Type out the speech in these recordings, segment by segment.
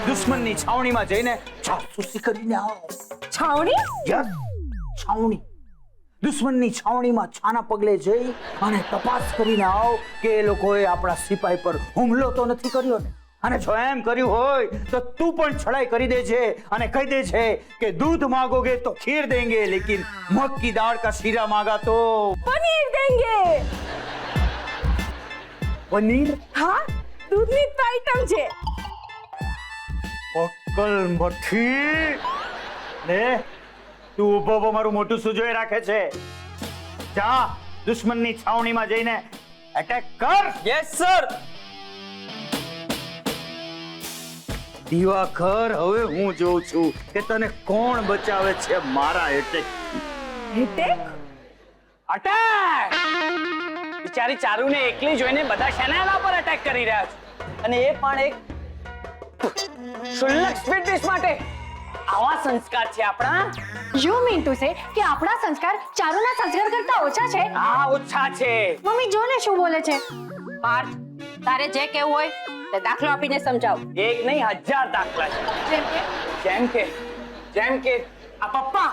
દુશ્મનની છાવણીમાં જઈને જાસૂસી કરીને આવો. છાવણી? યસ, છાવણી. દુશ્મનની છાવણીમાં છાના પગલે જઈ અને તપાસ કરીને આવો કે એ લોકોએ આપણા સિપાહી પર હુમલો તો નથી કર્યો ને. અને જો એમ કર્યું હોય તો તું પણ છડાઈ કરી દે છે અને કહી દે છે કે દૂધ માંગોગે તો ખીર દેંગે, લેકિન મગ કી દાળ કા શીરા માંગા તો પનીર દેંગે. પનીર? હા, દૂધની તો આઈટમ છે. અક્કલ મઠી ને તું ઉભો ઉભો મારું મોટું સુજોઈ રાખે છે. જા દુશ્મનની છાવણીમાં જઈને એટેક કર. Yes sir. દિવાકર, હવે હું જોઉં છું કે તને કોણ બચાવે છે મારા એટેક. એટેક? અટેક! બિચારી ચારુને એકલી જોઈને બધા શેના પર અટેક કરી રહ્યા છે, અને એ પણ એક શુલ્લક સ્વીટ ડિશ માટે. આવા સંસ્કાર છે આપણા. યુ મીન ટુ સે કે આપણા સંસ્કાર ચારુના સંસ્કાર કરતા ઓછા છે? આ ઓછા છે. મમ્મી જો ને શું બોલે છે. પાર્થ, તારે જે કહેવું હોય તે દાખલો આપીને સમજાવ. એક નહીં 1000 દાખલા છે. જેમ કે આ પપ્પા,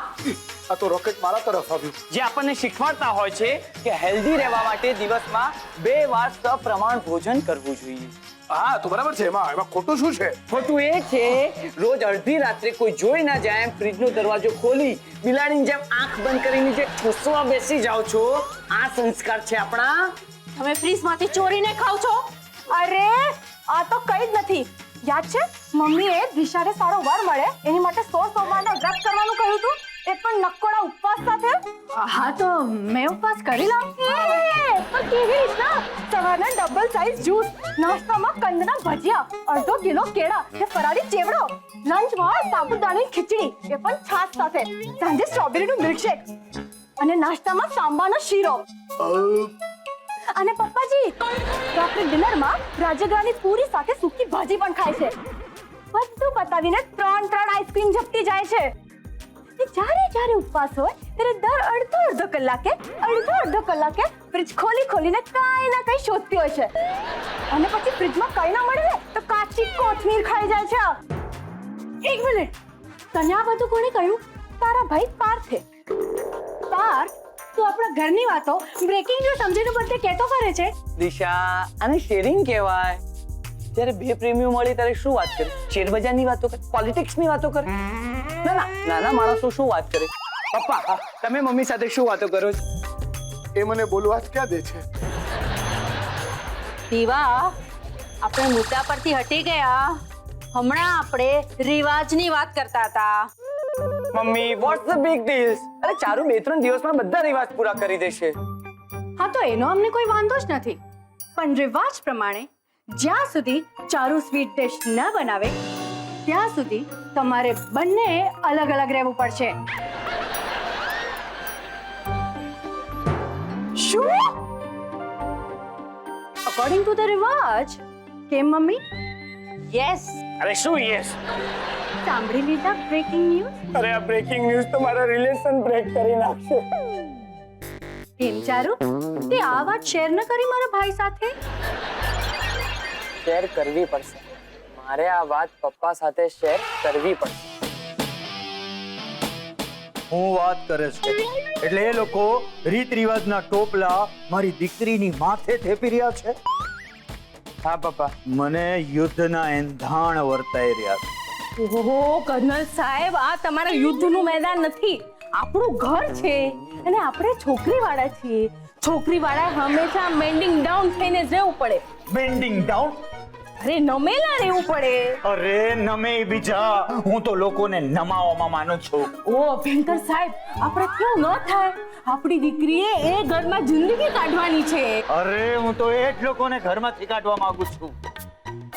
આ તો રોકેટ મારા તરફ આવ્યું. જે આપણને શીખવાડતા હોય છે કે હેલ્ધી રહેવા માટે દિવસમાં 2 વાર સપ્રમાણ ભોજન કરવું જોઈએ. હા તો બરાબર છે. એમાં ખોટું શું છે? ખોટું એ છે રોજ અડધી રાત્રે કોઈ જોઈ ના જાય એમ ફ્રીજનો દરવાજો ખોલી બિલાડીની જેમ આંખ બંધ કરીને જે ઠૂસવા બેસી જાવ છો, આ સંસ્કાર છે આપણા. તમે ફ્રીજમાંથી ચોરીને ખાવ છો? અરે આ તો કઈ જ નથી. યાદ છે મમ્મીએ દિશાને સારો વર મળે એની માટે 100 સોમવારનો વ્રત કરવાનું કહ્યું હતું, એ પણ નકોડા ઉપવાસ સાથે. હા તો મેં ઉપવાસ કરી લઉં. પણ કેવી રીતના? સવારના ડબલ સાઈઝ જ્યુસ, નાસ્તામાં કંદના ભજીયા, અડધો કિલો કેળા કે ફરાળી ચેવડો, લંચમાં સાબુદાણાની ખીચડી, એ પણ છાશ સાથે, સાંજે સ્ટ્રોબેરીનું મિલ્કશેક અને નાસ્તામાં સાંબાનો શીરો. અને પપ્પાજી રાત્રે ડિનરમાં રાજગરાની પૂરી સાથે સૂકી ભાજી પણ ખાય છે. બધું પતાવીને 3 આઈસ્ક્રીમ ઝપટી જાય છે. જ્યારે ઉપવાસ હોય ત્યારે દર અડધો કલાકે ફ્રીજ ખોલીને કાંઈ ના કંઈ શોધતી હોય છે. અને પછી ફ્રીજમાં કંઈ ના મળે તો કાચી કોથમીર ખાઈ જાય છે. એક મિનિટ, તને આ બધું કોણે કહ્યું? તારા ભાઈ પાર્થે. પાર્થ, તું આપણા ઘરની વાતો બ્રેકિંગ ન્યૂઝ સમજીને બધે કહેતો કરે છે. દિશા, આને શેરિંગ કહેવાય. જ્યારે 2 પ્રેમીઓ મળે ત્યારે શું વાત કરે? શેર બજારની વાતો કરે, પોલિટિક્સની વાતો કરે. નાના માણસો શું વાત કરે? પપ્પા, તમે મમ્મી સાથે શું વાતો કરો છો? એ મને બોલવા જ ક્યાં દે છે? દીવા, આપણે મુદ્દા પરથી હટી ગયા. હમણાં આપણે રિવાજની વાત કરતા હતા. Mummy, what's the big deal? અરે ચારુ 2-3 દિવસમાં બધા રિવાજ પૂરા કરી દેશે. હા તો એનો અમને કોઈ વાંધો જ નથી, પણ રિવાજ પ્રમાણે જ્યાં સુધી ચારુ સ્વીટ ડિશ ન બનાવે ત્યાં સુધી તમારે બંને અલગ અલગ રહેવું પડશે. શું? અકોર્ડિંગ ટુ ધ રિવાજ. કેમ મમ્મી? યસ. અરે શું યસ? સાંભળી લીધા બ્રેકિંગ ન્યૂઝ? અરે આ બ્રેકિંગ ન્યૂઝ તો મારા રિલેશન બ્રેક કરી નાખશે. કેમ ચારુ, તે આ વાત શેર ન કરી મારા ભાઈ સાથે? શેર કરવી પડશે. મારે આ વાત પપ્પા સાથે શેર કરવી પડશે. હું વાત કરે છે એટલે એ લોકો રીત રિવાજના ટોપલા મારી દીકરીની માથે થેપી રહ્યા છે. હા પપ્પા, મને યુદ્ધના એંધાણ વર્તાઈ રહ્યા છે. ઓહો કર્નલ સાહેબ, આ તમારા યુદ્ધનું મેદાન નથી, આપણું ઘર છે અને આપણે છોકરીવાળા છીએ. છોકરીવાળા હંમેશા બેન્ડિંગ ડાઉન થઈને જ રહેવું પડે. Bending down? અરે નમેલા રહેવું પડે. અરે નમે બીજા, હું તો લોકોને નમાવામાં માનું છું. ઓ અભ્યંકર સાહેબ, આપણે કેવું ન થાય? આપણી દીકરીએ એ ઘરમાં જિંદગી કાઢવાની છે. અરે હું તો એ જ લોકોને ઘરમાંથી કાઢવા માંગુ છું.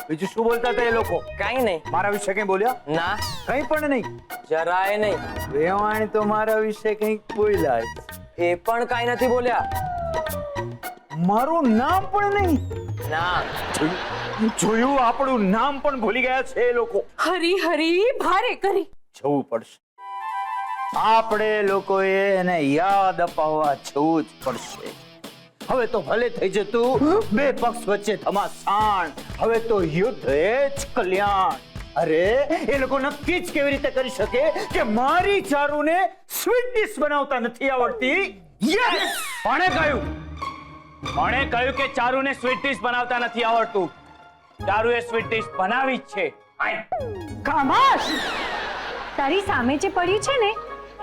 બીજું શું બોલતા હતા એ લોકો? કાઈ નહીં. મારા વિશે કઈ બોલ્યા? ના, કઈ પણ નહીં. જરાય નહીં. વેવાણ તો મારા વિશે કઈક બોલ્યા. એ પણ કાઈ નથી બોલ્યા. મારું નામ પણ નહીં. ના, જોયું, આપણું નામ પણ ભૂલી ગયા છે એ લોકો. હરી હરી ભારે કરી જવું પડશે. આપણે લોકોએ એને યાદ અપાવવા જવું જ પડશે. હવે તો ભલે થઈ જતું બે પક્ષ વચ્ચે ઘમાસાણ, હવે તો યુદ્ધ એ જ કલ્યાણ. અરે એ લોકો નક્કી જ કેવી રીતે કરી શકે કે મારી ચારુને સ્વીટ ડીશ બનાવતા નથી આવડતી? યસ! કોણે કહ્યું કે ચારુને સ્વીટ ડીશ બનાવતા નથી આવડતું? ચારુએ સ્વીટ ડીશ બનાવી જ છે. ખામોશ! તારી સામે જે પડ્યું છે ને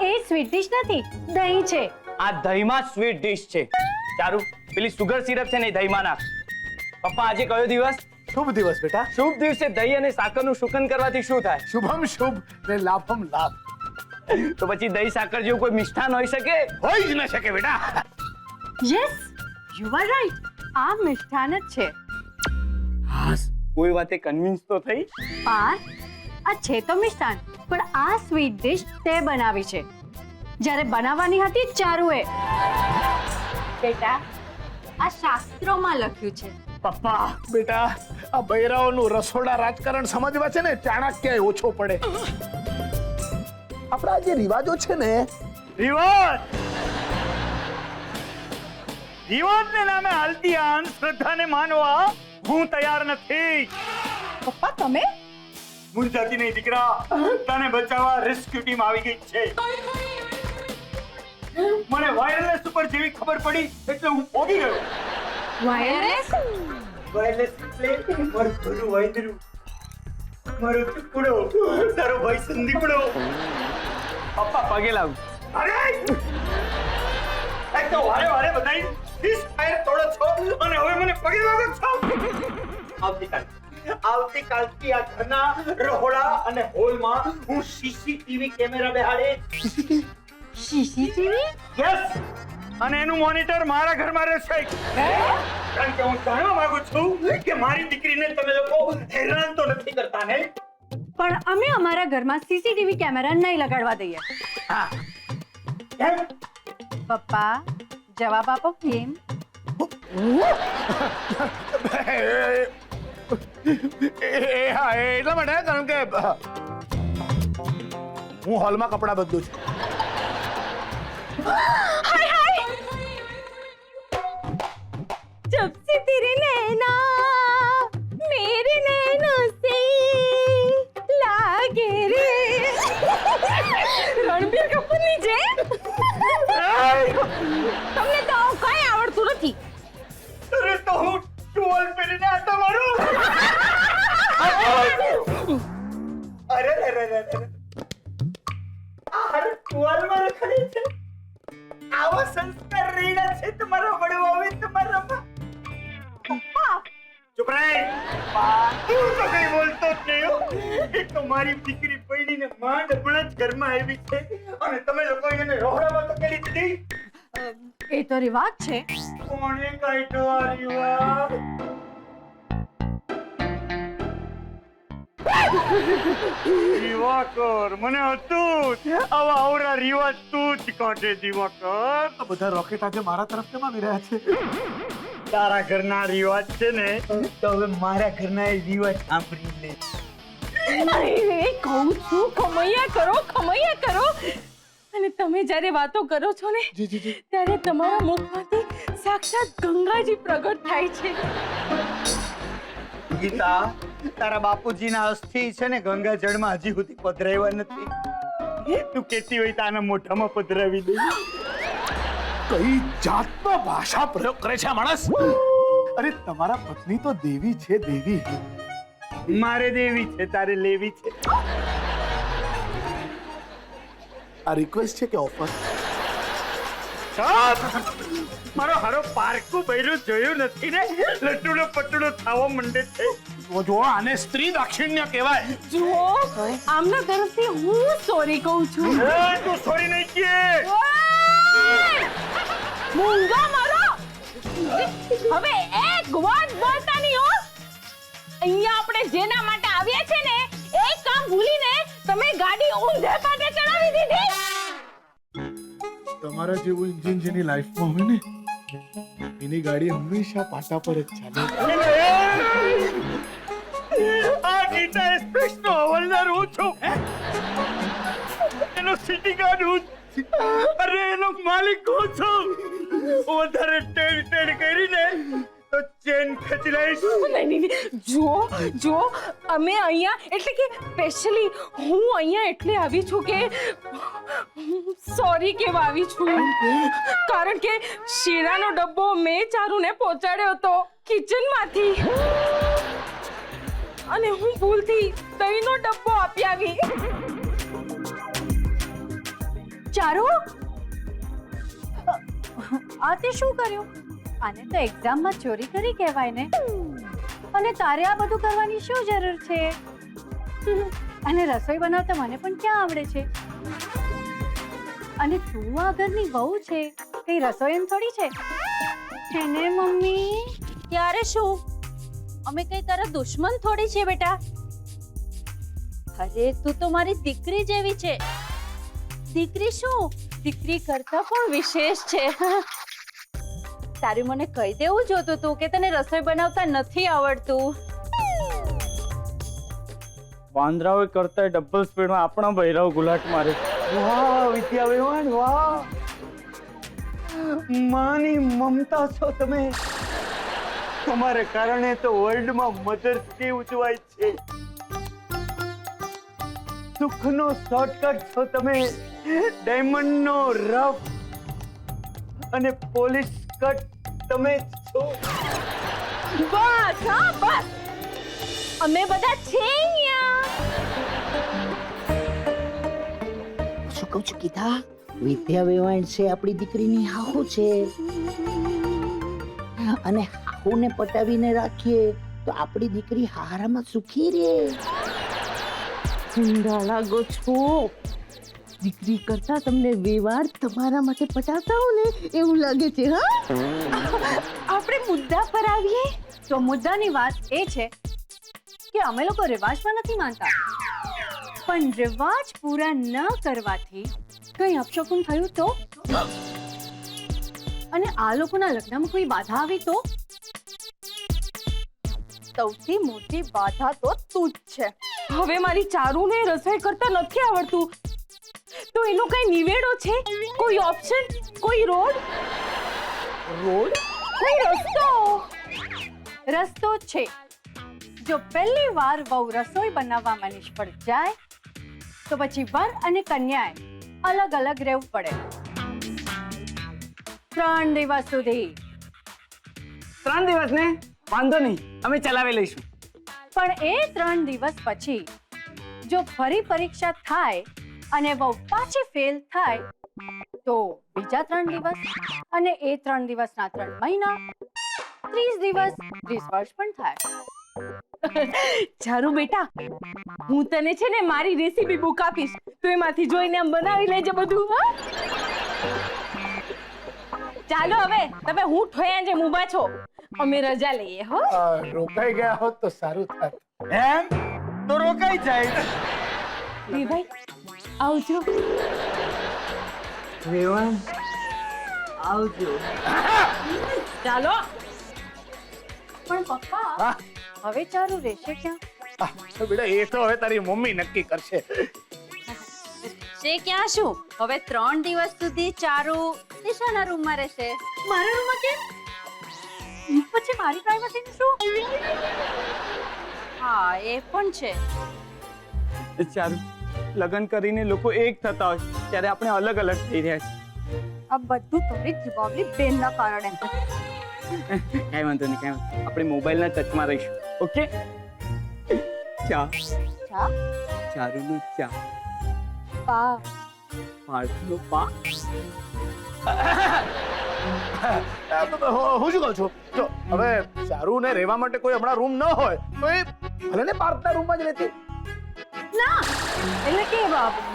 એ સ્વીટ ડીશ નથી, દહીં છે. આ દહીંમાં સ્વીટ ડીશ છે. ચારુ, પેલી સુગર સિરપ છે ને એ દહીંમાં નાખ. પપ્પા, આજે કયો દિવસ? શુભ દિવસ બેટા. શુભ દિવસે દહીં અને સાકરનું શુકન કરવાથી શું થાય? શુભમ શુભ ને લાભમ લાભ. તો પછી દહીં સાકર જેવું કોઈ મિષ્ટાન હોઈ શકે? હોઈ જ ન શકે બેટા. Yes, you are right. આ મિષ્ટાન જ છે. કોઈ વાતે કન્વિન્સ તો થઈ? પાર, આ છે તો મિષ્ટાન, પણ આ સ્વીટ ડીશ તે બનાવી છે. જ્યારે બનાવવાની હતી ચારુએ. બેટા, આ શાસ્ત્રોમાં લખ્યું છે. પપ્પા બેટા, આ બૈરાઓનું રસોડા રાજકારણ સમજવા છે ને ચાણક્ય ઓછો પડે. આપણા જે રિવાજો છે ને, રિવાજને નામે હાલતી આ અંધશ્રદ્ધાને માનવા હું તૈયાર નથી. પપ્પા તમે મૂંઝાતી નહીં દીકરા, તને બચાવવા રેસ્ક્યુ ટીમ આવી ગઈ છે. મને વાયરલેસ ઉપર જેવી ખબર પડી એટલે હું ઓડી ગયો. વાયરલેસ? વાયરલેસ એટલે મારું ઘરું વાયદરું, મારો ટુકડો, તારો ભાઈ સંદીપડો. પપ્પા, પગે લાગુ. અરે એક તો વારે વારે બધાઈ ડીશ ફાયર તોડો છો અને હવે મને પગે લાગો છો. આવતીકાલથી આ ઘરના રહોડા અને હોલમાં હું સીસીટીવી કેમેરા બેહાડે. સીસીટીવી? યસ, અને એનું મોનિટર મારા ઘરમાં રહેશે. કારણ કે હું જાણવા માંગુ છું કે મારી દીકરીને તમે લોકો હેરાન તો નથી કરતા ને? પણ અમે અમારા ઘરમાં સીસીટીવી કેમેરા નહીં લગાડવા દઈએ. હા. કેમ? પપ્પા, જવાબ આપો કેમ? હા એટલા માટે કારણ કે હું હોલમાં કપડા બદલું છું. हाय हाय जब से तेरे नैना मेरे नैनों से लागे रे रणबीर कपूर ની જે તમને તો કઈ આવડતું નથી. અરે તો હું ટોલ પહેરીને આટો મારું. અરે આ ટોલમાં રખડે છે. આવો સંસ્કાર રેડા છે તમારા વડવાઓએ તમારામાં. ચૂપ રહે. તું તો કઈ બોલતો જ નહીં હો. એક તો મારી દીકરી પૈણીને માંડ હમણાં જ ઘરમાં આવી છે અને તમે લોકો એને રોહડામાં તો કરી દીધી. એ તો રિવાજ છે. કોણે કાઢ્યો આ રિવાજ? દિવાકર, મને હતું જ આવા અવરા રિવાજ તું જ કાઢે. દિવાકર, આ બધા રોકેટ આજે મારા તરફ કેમ આવી રહ્યા છે? તારા ઘરના રિવાજ છે ને, તો હવે મારા ઘરના એ રિવાજ સાંભળી લે. અરે કહું છું ખમૈયા કરો. અને તમે જ્યારે વાતો કરો છો ને ત્યારે તમારા મુખમાંથી સાક્ષાત ગંગાજી પ્રગટ થાય છે. ગીતા, તારા બાપુજીના અસ્થિ છે ને ગંગા જળમાં હજી સુધી પધરાવ્યા નથી. તું કેતી હોય તો આના મોઢામાં પધરાવી દે. કઈ જાતનો ભાષા પ્રયોગ કરે છે આ માણસ? અરે તમારા પત્ની તો દેવી છે, દેવી. મારે દેવી છે, તારે લેવી છે. આ રિક્વેસ્ટ છે કે ઓફર? મારો હારો પારકું બૈરું જોયું નથી ને, લટુડો પટુડો થવા માંડે છે. જો આને સ્ત્રી દાક્ષિણ્ય કહેવાય. જુઓ, આમના તરફથી હું સોરી કહું છું. તું સોરી નહીં કહે. મૂંગા મારો, હવે એક વાત બોલતા નહીં હો. અહીંયા આપણે જેના માટે આવ્યા છે ને એ કામ ભૂલીને તમે ગાડી ઊંધે પાટે ચડાવી દીધી. તમારા જેવું ઇન્જિન જેની લાઈફમાં હોય ને એની ગાડી હંમેશા પાટા પર જ ચાલે. આ ગીતા એક્સપ્રેસનો હવાલદાર હું છું. એનો સિટી ગાર્ડ હું છું. અરે એનો માલિક હું છું. વધારે ટેડ કરીને તો ચેન ખેંચી લઈશ. નહીં, જો અમે અહીંયા એટલે કે સ્પેશિયલી હું અહીંયા એટલે આવી છું કે સોરી કેવા આવી છું કારણ કે શીરાનો ડબ્બો મેં ચારુને પહોંચાડ્યો હતો કિચનમાંથી અને હું ભૂલથી દહીંનો ડબ્બો આપી આવી. ચારુ આ તે શું કર્યું? આને તો એક્ઝામમાં ચોરી કરી કહેવાય ને. અને તારે આ બધું કરવાની શું જરૂર છે? અને રસોઈ બનાવતા મને પણ ક્યાં આવડે છે? અને તું આ ઘરની વહુ છે, કઈ રસોઈન થોડી છે ને મમ્મી? ત્યારે શું અમે કઈ તારા દુશ્મન થોડી છે બેટા. અરે તું તો મારી દીકરી જેવી છે. દીકરી શું દીકરી કરતા પણ વિશેષ છે. તારે મને કહી દેવું જોતું તું કે તને રસોઈ બનાવતા નથી આવડતું. વાંદરાઓ કરતા ડબલ સ્પીડમાં આપણા ભૈરવ ગુલાટ મારે. વાહ વિદ્યા વેવાણ, વાહ, માની મમતા છો તમે. તમારે કારણે તો વર્લ્ડમાં મધર્સ ડે ઉજવાય છે. સુખનો શોર્ટકટ છો તમે. ડાયમંડનો રફ અને પોલિશ કટ તમે છો. બસ હા બસ અમે બધા છે અહીંયા. શું કહું છું કીધા? વિદ્યા વેવાણ છે આપણી દીકરીની હાહુ છે, અને હાહુને પટાવીને રાખીએ તો આપણી દીકરી હારામાં સુખી રહે. ઊંધા લાગો છો. દીકરી કરતા તમને વેવાર તમારા માટે પટાવતા હો ને એવું લાગે છે. હા આપણે મુદ્દા પર આવીએ. તો મુદ્દાની વાત એ છે કે અમે લોકો રિવાજમાં નથી માનતા, પણ રિવાજ પૂરા ન કરવાથી કઈ અપશકુન થયું તો, અને આ લોકોના લગ્નમાં કોઈ બાધા આવી તો? સૌથી મોટી બાધા તો તું જ છે. હવે મારી ચારુને રસોઈ કરતા નથી આવડતું તો એનો કઈ નિવેડો છે? કોઈ ઓપ્શન, કોઈ રોડ, કોઈ રસ્તો? રસ્તો છે. જો પહેલી વાર વહુ રસોઈ બનાવવામાં નિષ્ફળ જાય તો પછી વર અને કન્યાએ અલગ અલગ રહેવું પડે 3 દિવસ સુધી. 3 દિવસ ને વાંધો નહીં, અમે ચલાવી લઈશું. પણ એ 3 દિવસ પછી જો ફરી પરીક્ષા થાય અને વહુ પાછી ફેલ થાય તો બીજા 3 દિવસ, અને એ 3 દિવસના 3 મહિના, 30 દિવસ, 30 વર્ષ પણ થાય. ચારુ બેટા, હું તને છે ને મારી રેસીપી બુક આપીશ, તો એમાંથી જોઈને આમ બનાવી લેજે બધું. હા ચાલો હવે તમે હું ઠોયા જેમ ઊભા છો, અમે રજા લઈએ. હો રોકાઈ ગયા હોત તો સારું થાત. એમ તો રોકાઈ જાય. ભાઈ આવજો. વેવાણ આવજો. ચાલો. પણ પપ્પા, હવે ચારુ રહેશે ક્યાં? બેટા એ તો હવે તારી મમ્મી નક્કી કરશે. છે ક્યાં શું? હવે 3 દિવસ સુધી ચારુ દિશાના રૂમમાં રહેશે. મારા રૂમમાં કેમ? પછી મારી પ્રાઇવસીનું શું? હા એ પણ છે. ચારું, લગ્ન કરીને લોકો એક થતા હોય ત્યારે આપણે અલગ અલગ થઈ રહ્યા છીએ. આ બધું તારી જવાબની બેનના કારણે. કાંઈ વાંધો નહીં, કાંઈ વાંધો. આપણે મોબાઈલના ટચમાં રહીશું. ઓકે? ચા ચારુનો ચા, પા પાર્થનો પા. હું શું કહું છું, જો હવે ચારુ ને રહેવા માટે કોઈ હમણાં રૂમ ન હોય તો એ ભલે ને પાર્થના રૂમમાં જ રહેતી. ના, એટલે કે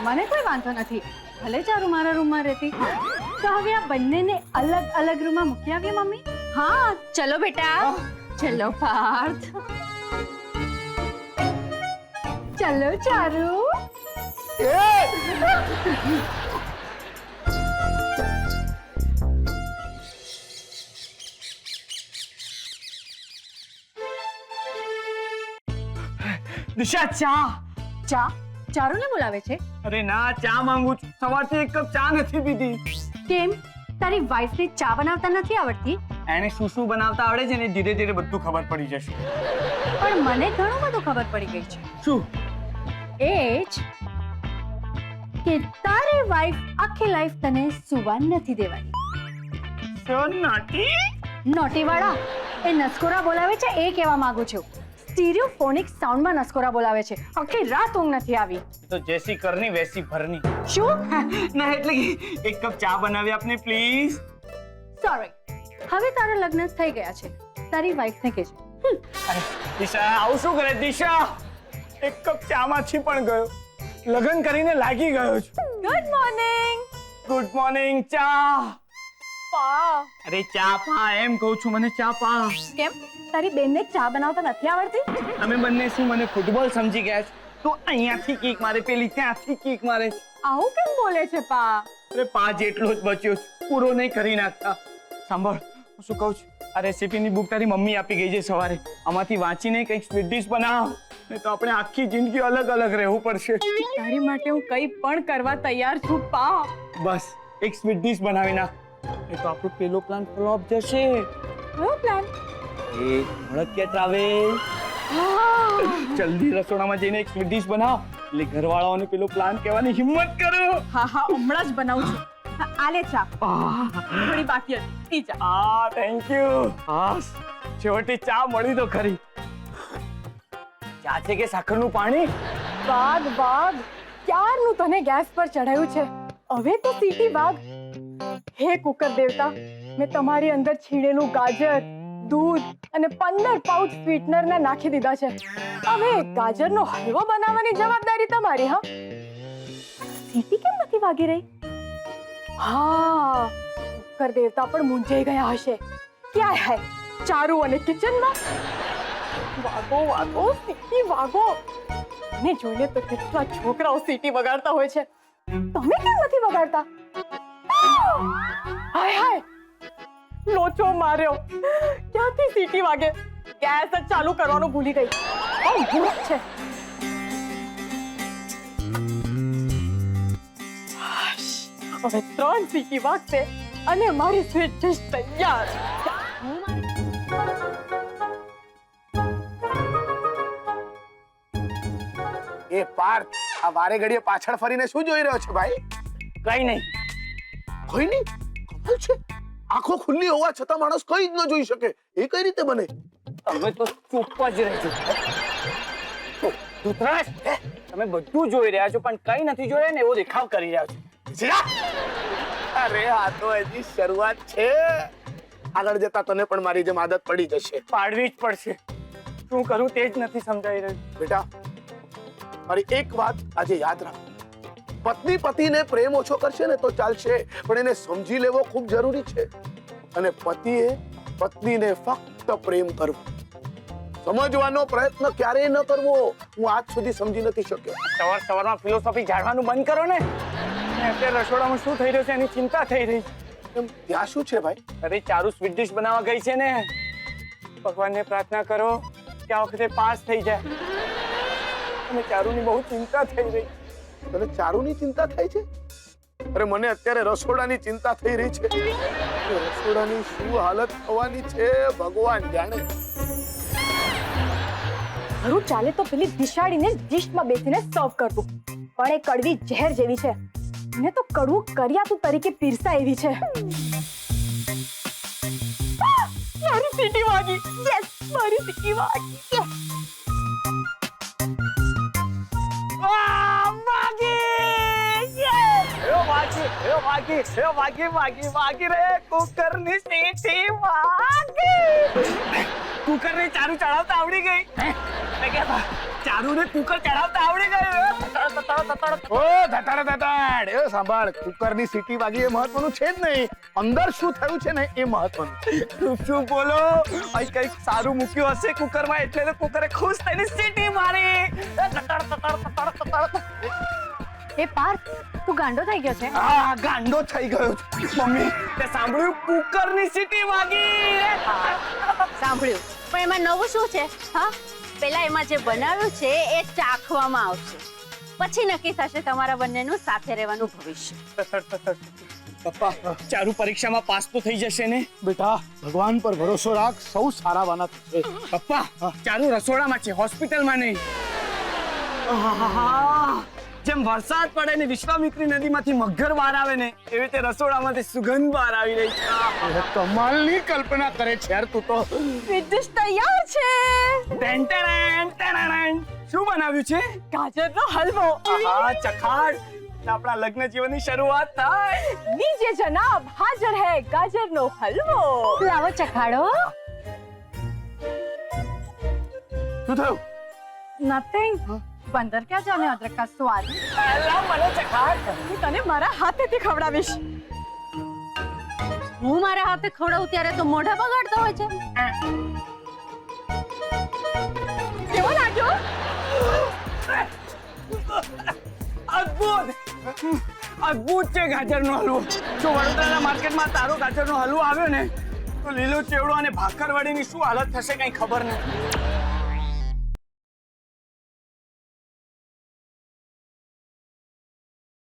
મને કોઈ વાંધો નથી, ભલે ચારુ મારા રૂમમાં રહેતી. તો હવે આ બંનેને અલગ અલગ રૂમમાં મૂકી આવીએ મમ્મી. હા ચલો બેટા. ચલો પાર્થ. ચલો ચારુ. દિશા, ચા. ચા? ચારુને બોલાવે છે? અરે ના, ચા માંગુ છું. સવારથી એક કપ ચા નથી પીધી. કેમ? તારી વાઈફને ચા બનાવતા નથી આવડતી? એને શું બનાવતા આવડે છે ને ધીરે ધીરે બધું ખબર પડી જશે. પણ મને ઘણું બધું ખબર પડી ગઈ છે. શું? એ જ કે તારી વાઈફ આખી લાઈફ તને સુવા નથી દેવાની. સો નોટી. નોટી વાળા એ નસકોરા બોલાવે છે એ કહેવા માંગુ છું. સ્ટીરિયોફોનિક સાઉન્ડમાં નસકોરા બોલાવે છે. આખી રાત ઊંઘ નથી આવી. તો જેસી કરની વેસી ભરની. શું? ના એટલે કે એક કપ ચા બનાવી આપને પ્લીઝ. સોરી, હવે તારા લગ્ન થઈ ગયા છે. તારી વાઈફને કહેજે. અરે દિશા આવું શું કરે દિશા? એક કપ ચા માંથી પણ ગયો. લગ્ન કરીને લાગી ગયો છું. Good morning. Good morning. ચા પા. અરે ચા પા એમ કહું છું, મને ચા પા. કેમ તારી બેનને ચા બનાવતા નથી આવડતી? અમે બંને શું મને ફૂટબોલ સમજી ગયા છે? તો અહીંયાથી કિક મારે, પેલી ત્યાંથી કિક મારે. આવું કેમ બોલે છે પા? અરે પા જેટલો જ બચ્યો છે, પૂરો નહીં કરી નાખતા. સાંભળ હું શું કહું છું, આ રેસીપીની બુક તારી મમ્મી આપી ગઈ છે સવારે. આમાંથી વાંચીને કંઈક સ્વીટ ડીશ બનાવ, નહીં તો આપણે આખી જિંદગી અલગ અલગ રહેવું પડશે. તારી માટે હું કંઈ પણ કરવા તૈયાર છું પા. બસ એક સ્વીટ ડીશ બનાવી નાખ, નહીં તો આપણો પેલો પ્લાન ફ્લોપ જશે. કયો પ્લાન? એ ભડકિયા ટ્રાવેલ. જલ્દી રસોડામાં જઈને એક સ્વીટ ડીશ બનાવ, એટલે ઘરવાળાઓને પેલો પ્લાન કહેવાની હિંમત કરો. હા હમણાં જ બનાવું છું. આલે ચા થોડી બાકી હતી, પી જા. આ થેન્ક યુ. હાસ છેવટે ચા મળી તો ખરી. ચા છે કે સાકરનું પાણી? વાઘ વાઘ ક્યારનું તને ગેસ પર ચડાયું છે, હવે તો સીટી વાઘ. હે કુકર દેવતા, મેં તમારી અંદર છીણેલું ગાજર, દૂધ અને 15 પાઉચ સ્વીટનર ને નાખી દીધા છે. હવે ગાજરનો હલવો બનાવવાની જવાબદારી તમારી. હા, સીટી કેમ નથી વાગી રહી? હા, કુકર દેવતા પણ મૂંઝાઈ ગયા હશે. ક્યાં હે ચારુ અને કિચનમાં? વાગો વાગો સીટી વાગો. મને જોઈને તો કેટલા છોકરાઓ સીટી વગાડતા હોય છે, તમે કેમ નથી વગાડતા? હાય હાય, લોચો માર્યો. ક્યાંથી સીટી વાગે? ગેસ જ ચાલુ કરવાનું ભૂલી ગઈ. મૂર્ખ છે. હવે 3 સીટી વાગશે અને મારી સ્વીટ ડિશ તૈયાર. એ પાર્થ, આ વારે ઘડીએ પાછળ ફરીને શું જોઈ રહ્યો છે ભાઈ? કઈ નહીં. કોઈ નહીં? કમાલ છે. આંખો ખુલ્લી હોવા છતાં માણસ કઈ જ ન જોઈ શકે, એ કઈ રીતે બને? તમે તો ચૂપ જ રહેજો. ધૂતરાજ, તમે બધું જોઈ રહ્યા છો પણ કઈ નથી જોયા ને એવો દેખાવ કરી રહ્યા છો. અરે આ તો હજી શરૂઆત છે. આગળ જતા તને પણ મારી જેમ આદત પડી જશે. પાડવી જ પડશે. શું કરું તે જ નથી સમજાઈ રહ્યું. બેટા, મારી એક વાત આજે યાદ રાખ. પત્ની પતિને પ્રેમ ઓછો કરશે ને તો ચાલશે, પણ એને સમજી લેવો ખૂબ જરૂરી છે. અને પતિએ પત્નીને ફક્ત પ્રેમ કરવો, સમજવાનો પ્રયત્ન ક્યારેય ન કરવો. હું આજ સુધી સમજી નથી શક્યો. સવાર સવારમાં ફિલોસોફી જાણવાનું બંધ કરો ને. અત્યારે રસોડામાં શું થઈ રહ્યું છે એની ચિંતા થઈ રહી છે. ત્યાં શું છે ભાઈ? અરે ચારુ સ્વીટ ડીશ બનાવવા ગઈ છે ને. ભગવાનને પ્રાર્થના કરો કે આ વખતે પાસ થઈ જાય. અને ચારુની બહુ ચિંતા થઈ રહી. તને ચારુની ચિંતા થાય છે? અરે મને અત્યારે રસોડાની ચિંતા થઈ રહી છે. રસોડાની શું હાલત થવાની છે ભગવાન જાણે. ખરું ચાલે તો પેલી દિશાળીને ડિશમાં બેસીને સર્વ કરતું, પણ એ કડવી ઝેર જેવી છે. એને તો કડવું કરિયાતું તરીકે પીરસા એવી છે. મારી સીટી વાગી. યસ, મારી સીટી વાગી. વાગી રે કુકરની સીટી વાગી. કુકરને ચારુ ચડાવતા આવડી ગઈ. ચારુને કુકર ચડાવતા આવડી ગયું. ઓ ધતાડ ધતાડ, એ સાંભળ, કુકરની સીટી વાગી એ મહત્વનું છે જ નહીં, અંદર શું થયું છે ને એ મહત્વનું. શું બોલો? અહીં કઈક સારું મૂક્યું હશે કુકરમાં, એટલે તો કુકરે ખુશ થઈને સીટી મારી. એ પાર્થ, તું ગાંડો થઈ ગયો છે? આ ગાંડો થઈ ગયો છું. મમ્મી તે સાંભળ્યું? કુકરની સીટી વાગી. સાંભળ્યું, પણ એમાં નવું શું છે? હા, પેલા એમાં જે બનાવ્યું છે એ ચાખવામાં આવશે, પછી નક્કી થશે તમારા બંનેનું સાથે રહેવાનું ભવિષ્ય. પપ્પા ચારુ પરીક્ષામાં પાસ તો થઈ જશે ને? બેટા ભગવાન પર ભરોસો રાખ, સૌ સારા વાના થશે. પપ્પા ચારુ રસોડામાં છે, હોસ્પિટલમાં નહીં. આહાહા. જેમ વરસાદ પડે ને વિશ્વામિત્રી નદીમાંથી મગર બહાર આવે ને એવી રીતે રસોડામાંથી સુગંધ બહાર આવી રહી છે. કમાલની કલ્પના કરે છે યાર તું તો. સ્વીટ ડિશ તૈયાર છે. Ten ten ten. શું બનાવ્યું છે? ગાજરનો હલવો. આહા ચખાડ. આપણા લગ્ન જીવનની શરૂઆત થાય. લીજીએ જનાબ, હાજર હે ગાજરનો હલવો. લાવો ચખાડો. શું થયું? નથિંગ. બંદર ક્યાં જાને અદરક કા સ્વાદ. પહેલા મને ચખાડ. હું તને મારા હાથેથી ખવડાવીશ. હું મારા હાથે ખવડાવું ત્યારે તો મોઢા બગાડતો હોય છે. કેવો લાગ્યો? અદ્ભુત અદ્ભુત છે ગાજરનો હલવો. જો વડોદરાના માર્કેટમાં તારો ગાજરનો હલવો આવ્યો ને તો લીલો ચેવડો અને ભાખરવડીની શું હાલત થશે કઈ ખબર નથી.